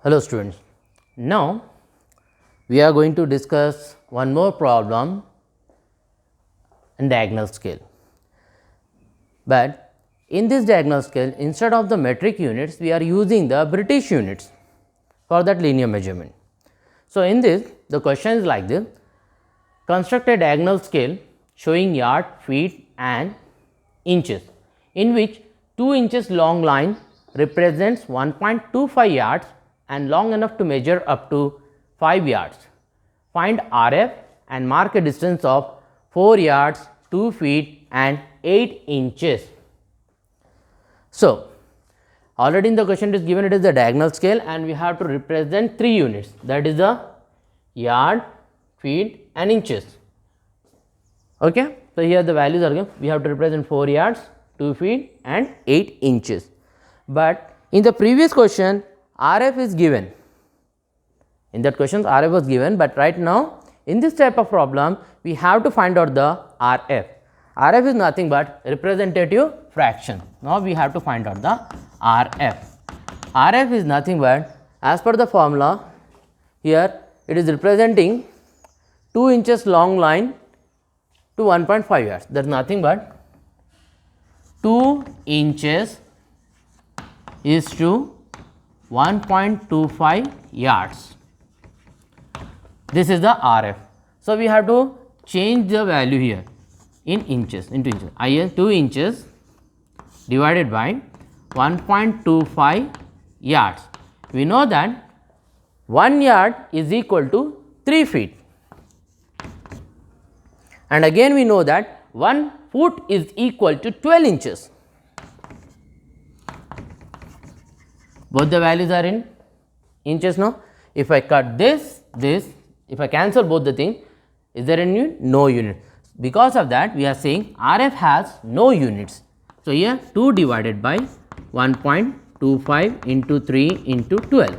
Hello students, now we are going to discuss one more problem in diagonal scale. But in this diagonal scale, instead of the metric units, we are using the British units for that linear measurement. So, in this the question is like this: construct a diagonal scale showing yard, feet and inches, in which 2 inches long line represents 1.25 yards and long enough to measure up to 5 yards. Find RF and mark a distance of 4 yards, 2 feet and 8 inches. So, already in the question it is given, it is the diagonal scale and we have to represent 3 units, that is the yard, feet and inches. Okay. So, here the values are given, we have to represent 4 yards, 2 feet and 8 inches. But in the previous question RF is given, in that question RF was given, but right now in this type of problem we have to find out the RF. RF is nothing but representative fraction. Now we have to find out the RF. RF is nothing but, as per the formula, here it is representing 2 inches long line to 1.5 yards, that is nothing but 2 inches is to 1.25 yards. This is the RF. So, we have to change the value here in inches, into inches. I 2 inches divided by 1.25 yards. We know that 1 yard is equal to 3 feet. And again we know that 1 foot is equal to 12 inches. Both the values are in inches now. If I cut this, if I cancel both the things, is there any unit? No unit. Because of that we are saying RF has no units. So, here 2 divided by 1.25 into 3 into 12.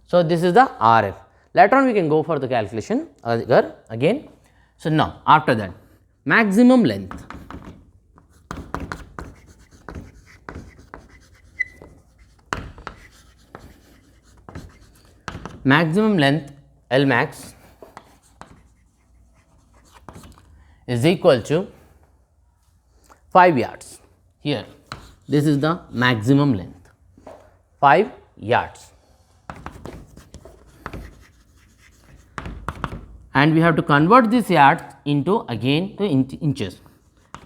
So, this is the RF. Later on we can go for the calculation again. So, now after that maximum length. Maximum length L max is equal to 5 yards. Here this is the maximum length, 5 yards, and we have to convert this yards into again to inches.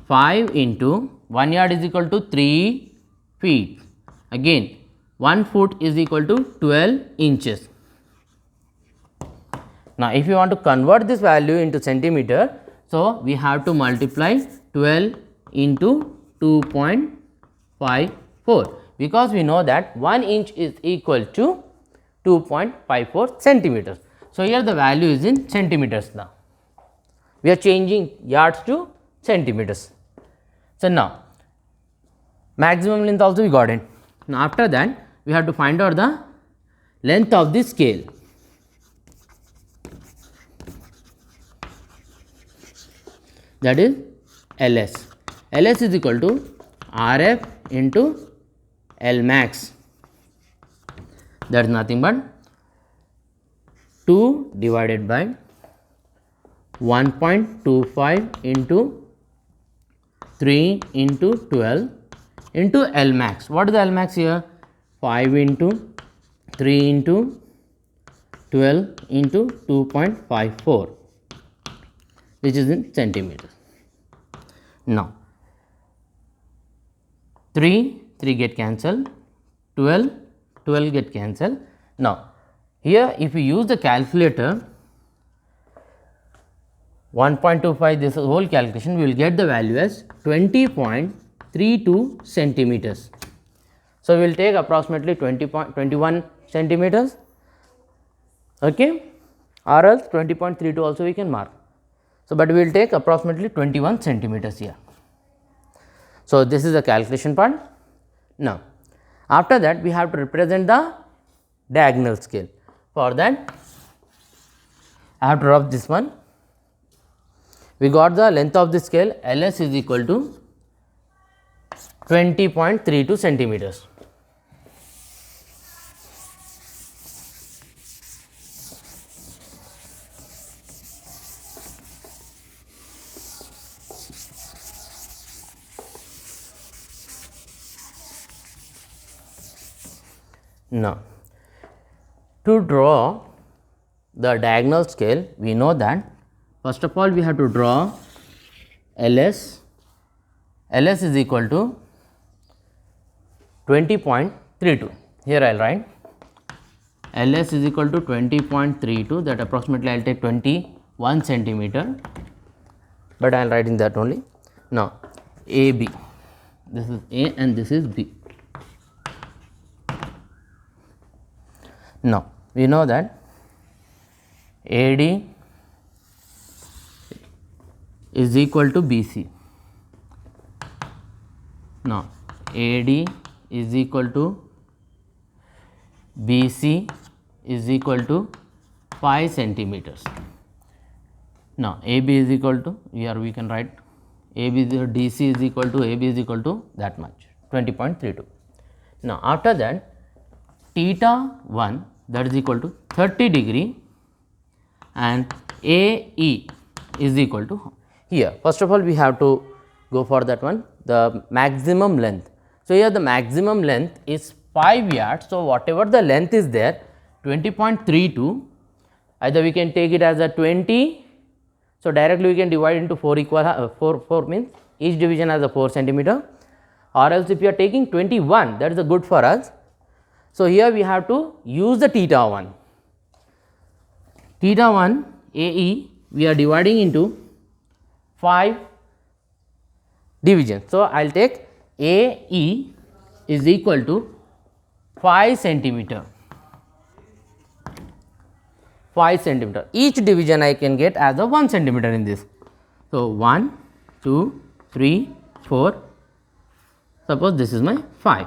5 into 1 yard is equal to 3 feet, again 1 foot is equal to 12 inches. Now, if you want to convert this value into centimeter, so we have to multiply 12 into 2.54, because we know that 1 inch is equal to 2.54 centimeters. So, here the value is in centimeters now. We are changing yards to centimeters. So, now maximum length also we got it. Now, after that we have to find out the length of the scale. That is LS. LS is equal to RF into L max. That is nothing but 2 divided by 1.25 into 3 into 12 into L max. What is the L max here? 5 into 3 into 12 into 2.54, which is in centimeters. Now, 3 get cancelled, 12 get cancelled. Now, here if you use the calculator 1.25, this whole calculation, we will get the value as 20.32 centimeters. So, we will take approximately 20.21 centimeters, okay, or else 20.32 also we can mark. So, but we will take approximately 21 centimeters here. So, this is the calculation part. Now, after that we have to represent the diagonal scale. For that I have to rub this one. We got the length of the scale LS is equal to 20.32 centimeters. Now, to draw the diagonal scale, we know that first of all we have to draw LS. LS is equal to 20.32. Here I will write LS is equal to 20.32, that approximately I will take 21 centimeter, but I will write in that only. Now, AB, this is A and this is B. Now, we know that AD is equal to BC. Now, AD is equal to BC is equal to 5 centimeters. Now, AB is equal to, here we can write AB is DC is equal to AB is equal to that much, 20.32. Now, after that theta 1, that is equal to 30 degree, and AE is equal to, here first of all we have to go for that one, the maximum length. So, here the maximum length is 5 yards. So, whatever the length is there, 20.32, either we can take it as a 20. So, directly we can divide into 4 equal 4 means each division has a 4 centimeter, or else if you are taking 21, that is a good for us. So, here we have to use the theta 1. Theta 1 AE we are dividing into 5 divisions. So, I will take AE is equal to 5 centimeter. 5 centimeter. Each division I can get as a 1 centimeter in this. So, 1, 2, 3, 4. Suppose this is my 5.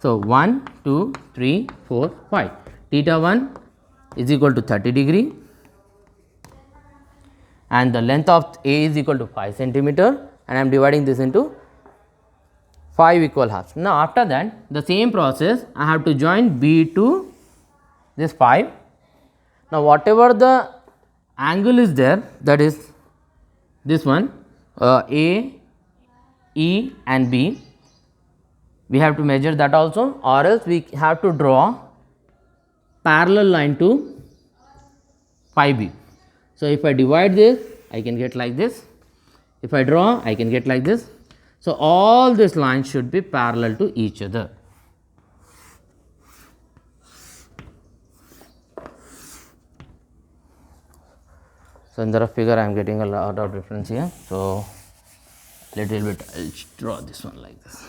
So, 1, 2, 3, 4, 5. Theta 1 is equal to 30 degree, and the length of A is equal to 5 centimeter, and I am dividing this into 5 equal halves. Now, after that the same process I have to join B to this 5. Now, whatever the angle is there, that is this one A, E and B, we have to measure that also, or else we have to draw parallel line to 5B. So, if I divide this, I can get like this. If I draw, I can get like this. So, all these lines should be parallel to each other. So, in the figure I am getting a lot of difference here. So, little bit I will draw this one like this.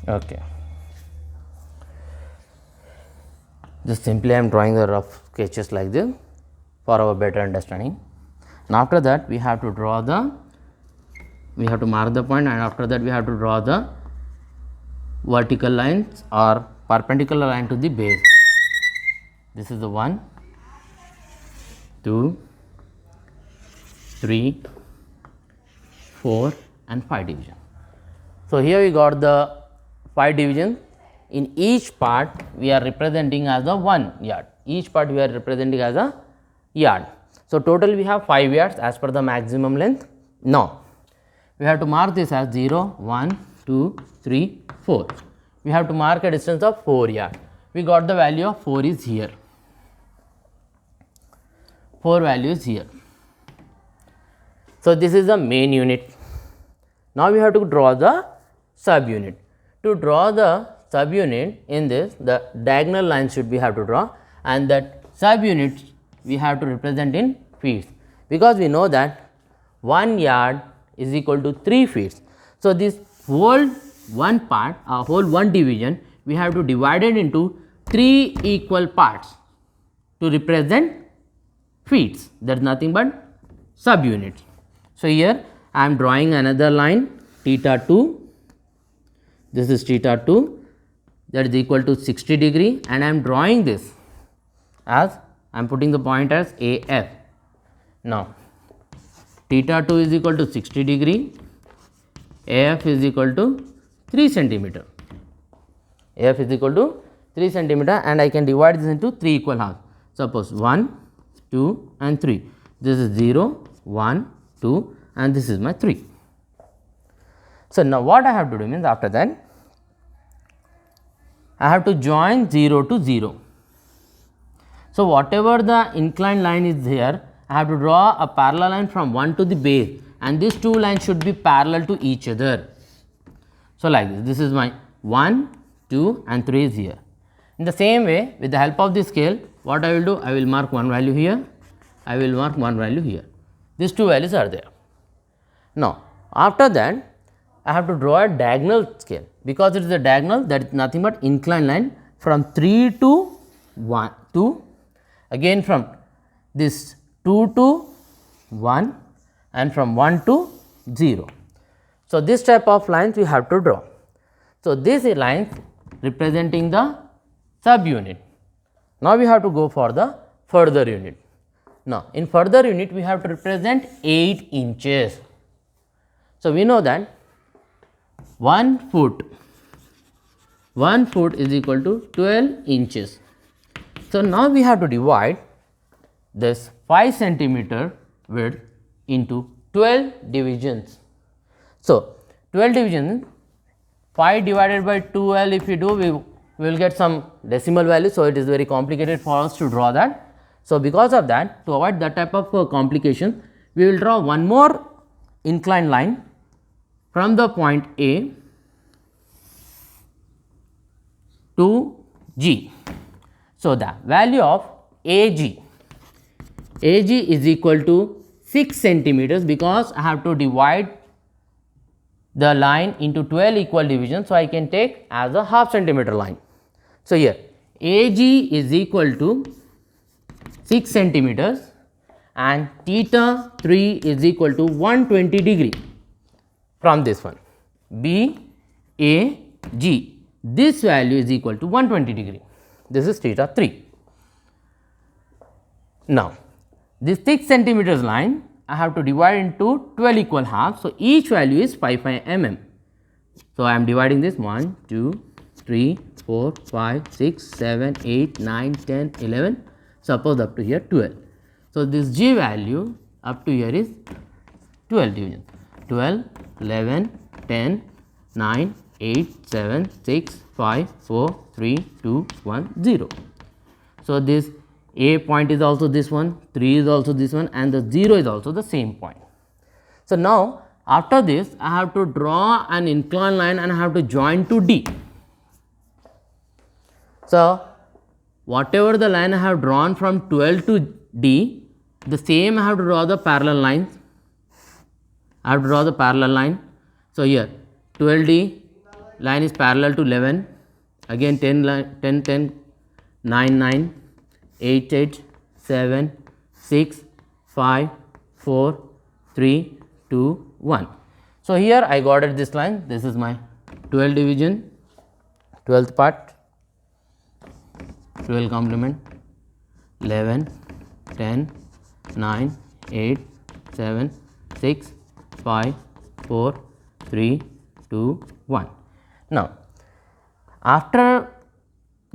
Okay. Just simply I am drawing the rough sketches like this for our better understanding. And after that we have to draw the, we have to mark the point, and after that we have to draw the vertical lines or perpendicular line to the base. This is the 1, 2, 3, 4 and 5 division. So, here we got the 5 divisions. In each part we are representing as a 1 yard. Each part we are representing as a yard. So, total we have 5 yards as per the maximum length. Now, we have to mark this as 0, 1, 2, 3, 4. We have to mark a distance of 4 yards. We got the value of 4 is here. 4 value is here. So, this is the main unit. Now, we have to draw the subunit. To draw the subunit in this, the diagonal line should we have to draw, and that subunit we have to represent in feet, because we know that 1 yard is equal to 3 feet. So, this whole one part, whole one division, we have to divide it into 3 equal parts to represent feet. That is nothing but subunits. So, here I am drawing another line theta 2. This is theta 2, that is equal to 60 degree, and I am drawing this as, I am putting the point as AF. Now, theta 2 is equal to 60 degree, AF is equal to 3 centimeter. F is equal to 3 centimeter, and I can divide this into 3 equal halves. Suppose 1, 2 and 3. This is 0, 1, 2 and this is my 3. So, now what I have to do means, after that I have to join 0 to 0. So, whatever the inclined line is here, I have to draw a parallel line from 1 to the base, and these two lines should be parallel to each other. So, like this is my 1, 2 and 3 is here. In the same way, with the help of this scale, what I will do? I will mark one value here, I will mark one value here. These two values are there. Now, after that I have to draw a diagonal scale, because it is a diagonal, that is nothing but inclined line from 3 to 1, 2, again from this 2 to 1 and from 1 to 0. So, this type of lines we have to draw. So, this is lines representing the subunit. Now, we have to go for the further unit. Now, in further unit we have to represent 8 inches. So, we know that 1 foot is equal to 12 inches. So, now we have to divide this 5 centimeter width into 12 divisions. So, 12 divisions, 5 divided by 12, if we do, we will get some decimal value. So, it is very complicated for us to draw that. So, because of that, to avoid that type of complication, we will draw one more inclined line from the point A to G. So, the value of AG is equal to 6 centimeters, because I have to divide the line into 12 equal divisions. So, I can take as a half centimeter line. So, here AG is equal to 6 centimeters and theta 3 is equal to 120 degree from this one. BAG, this value is equal to 120 degree. This is theta 3. Now, this 6 centimeters line I have to divide into 12 equal halves. So, each value is 55 mm. So, I am dividing this 1, 2, 3, 4, 5, 6, 7, 8, 9, 10, 11, suppose up to here 12. So, this G value up to here is 12 divisions, 12, 11, 10, 9, 8, 7, 6, 5, 4, 3, 2, 1, 0. So, this A point is also this one, 3 is also this one, and the 0 is also the same point. So, now after this I have to draw an inclined line and I have to join to D. So, whatever the line I have drawn from 12 to D, the same I have to draw the parallel lines. I have to draw the parallel line. So, here 12D line is parallel to 11, again 10 line, 10, 10, 9, 9, 8, 8, 7, 6, 5, 4, 3, 2, 1. So, here I got it this line, this is my 12 division, 12th part, 12 complement, 11, 10, 9, 8, 7, 6, 5, 4, 3, 2, 1. Now, after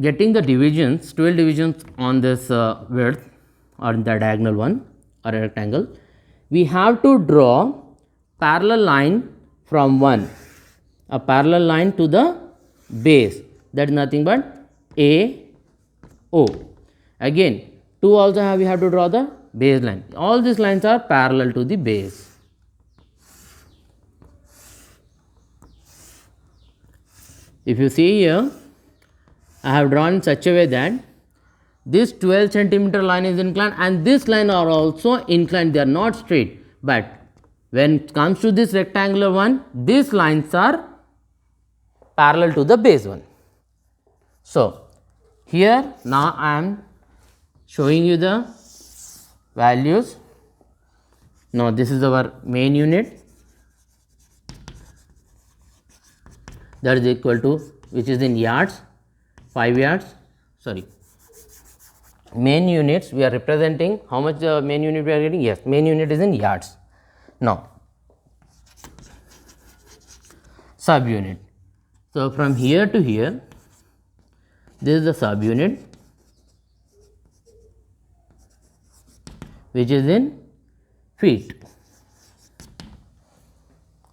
getting the divisions, 12 divisions on this width or the diagonal one or a rectangle, we have to draw parallel line from 1, a parallel line to the base, that is nothing but AO. Again 2 also we have to draw the base line. All these lines are parallel to the base. If you see here, I have drawn in such a way that this 12 centimeter line is inclined and this line are also inclined, they are not straight, but when it comes to this rectangular one, these lines are parallel to the base one. So, here now I am showing you the values. Now, this is our main unit, that is equal to, which is in yards, 5 yards, sorry, main units we are representing, how much the main unit we are getting? Yes, main unit is in yards. Now, subunit. So, from here to here This is the subunit which is in feet.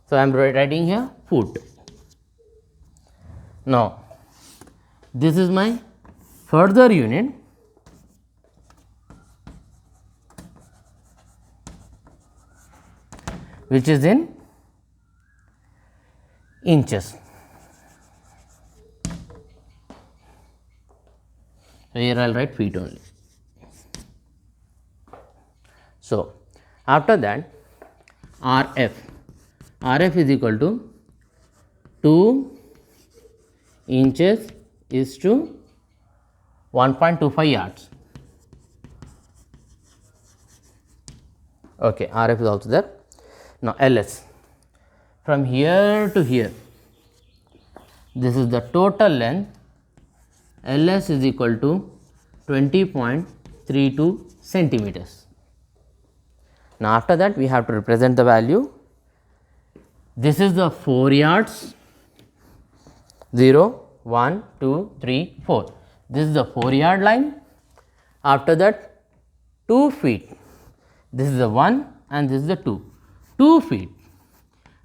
So, I am writing here foot. Now, this is my further unit which is in inches. So, here I will write feet only. So, after that RF is equal to 2 inches is to 1.25 yards. Okay, RF is also there. Now, LS from here to here, this is the total length. LS is equal to 20.32 centimeters. Now, after that we have to represent the value. This is the 4 yards, 0, 1, 2, 3, 4. This is the 4-yard line. After that 2 feet. This is the 1 and this is the 2. 2 feet.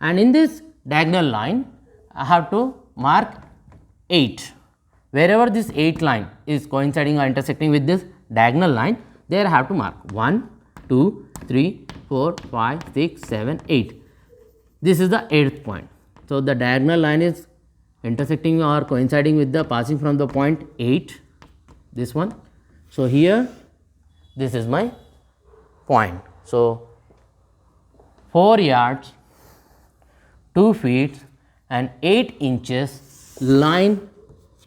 And in this diagonal line, I have to mark 8. Wherever this 8 line is coinciding or intersecting with this diagonal line, there I have to mark 1, 2, 3, 4, 5, 6, 7, 8. This is the 8th point. So, the diagonal line is intersecting or coinciding with the passing from the point 8, this one. So, here this is my point. So, 4 yards, 2 feet and 8 inches line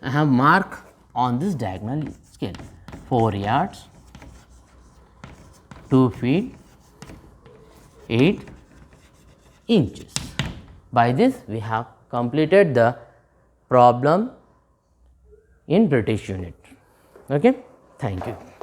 I have marked on this diagonal scale. 4 yards, 2 feet, 8 inches. By this we have completed the problem in British unit. Okay? Thank you.